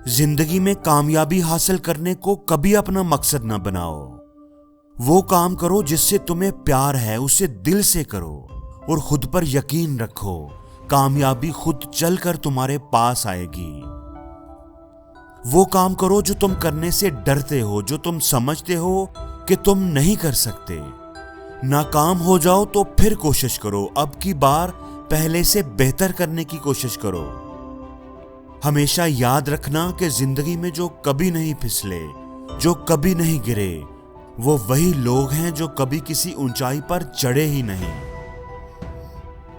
जिंदगी में कामयाबी हासिल करने को कभी अपना मकसद न बनाओ। वो काम करो जिससे तुम्हें प्यार है, उसे दिल से करो और खुद पर यकीन रखो। कामयाबी खुद चलकर तुम्हारे पास आएगी। वो काम करो जो तुम करने से डरते हो, जो तुम समझते हो कि तुम नहीं कर सकते। नाकाम हो जाओ तो फिर कोशिश करो, अब की बार पहले से बेहतर करने की कोशिश करो। हमेशा याद रखना कि जिंदगी में जो कभी नहीं फिसले, जो कभी नहीं गिरे, वो वही लोग हैं जो कभी किसी ऊंचाई पर चढ़े ही नहीं।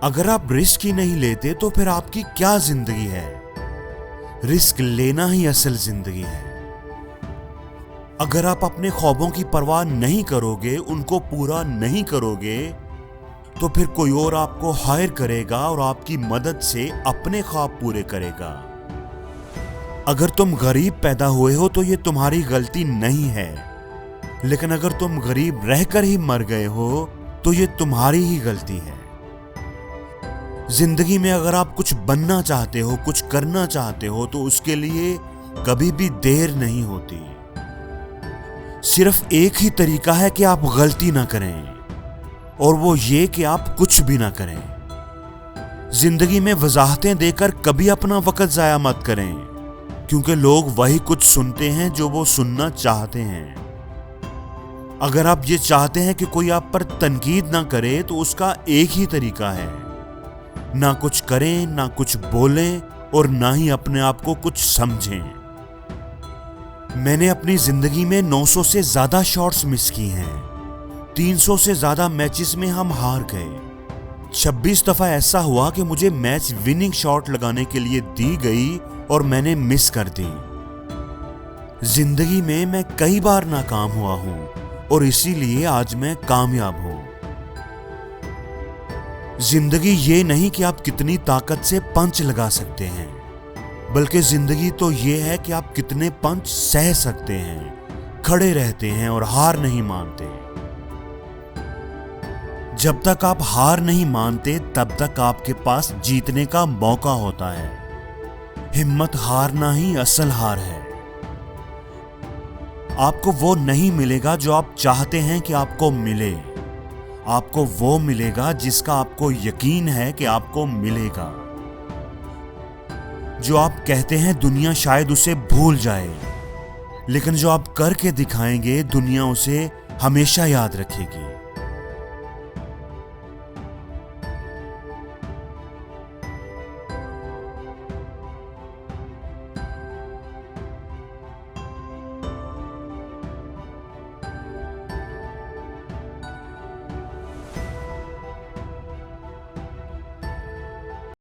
अगर आप रिस्क ही नहीं लेते तो फिर आपकी क्या जिंदगी है? रिस्क लेना ही असल जिंदगी है। अगर आप अपने ख्वाबों की परवाह नहीं करोगे, उनको पूरा नहीं करोगे, तो फिर कोई और आपको हायर करेगा और आपकी मदद से अपने ख्वाब पूरे करेगा। अगर तुम गरीब पैदा हुए हो तो ये तुम्हारी गलती नहीं है, लेकिन अगर तुम गरीब रहकर ही मर गए हो तो ये तुम्हारी ही गलती है। जिंदगी में अगर आप कुछ बनना चाहते हो, कुछ करना चाहते हो, तो उसके लिए कभी भी देर नहीं होती। सिर्फ एक ही तरीका है कि आप गलती ना करें, और वो ये कि आप कुछ भी ना करें। जिंदगी में वजाहतें देकर कभी अपना वक्त जाया मत करें, क्योंकि लोग वही कुछ सुनते हैं जो वो सुनना चाहते हैं। अगर आप ये चाहते हैं कि कोई आप पर तनकीद ना करे, तो उसका एक ही तरीका है, ना कुछ करें, ना कुछ बोलें और ना ही अपने आप को कुछ समझें। मैंने अपनी जिंदगी में 900 से ज्यादा शॉट्स मिस की हैं। 300 से ज्यादा मैचेस में हम हार गए। 26 दफा ऐसा हुआ कि मुझे मैच विनिंग शॉट लगाने के लिए दी गई और मैंने मिस कर दी। जिंदगी में मैं कई बार नाकाम हुआ हूं और इसीलिए आज मैं कामयाब हूं। जिंदगी ये नहीं कि आप कितनी ताकत से पंच लगा सकते हैं, बल्कि जिंदगी तो ये है कि आप कितने पंच सह सकते हैं, खड़े रहते हैं और हार नहीं मानते। जब तक आप हार नहीं मानते तब तक आपके पास जीतने का मौका होता है। हिम्मत हारना ही असल हार है। आपको वो नहीं मिलेगा जो आप चाहते हैं कि आपको मिले। आपको वो मिलेगा जिसका आपको यकीन है कि आपको मिलेगा। जो आप कहते हैं दुनिया शायद उसे भूल जाए, लेकिन जो आप करके दिखाएंगे दुनिया उसे हमेशा याद रखेगी।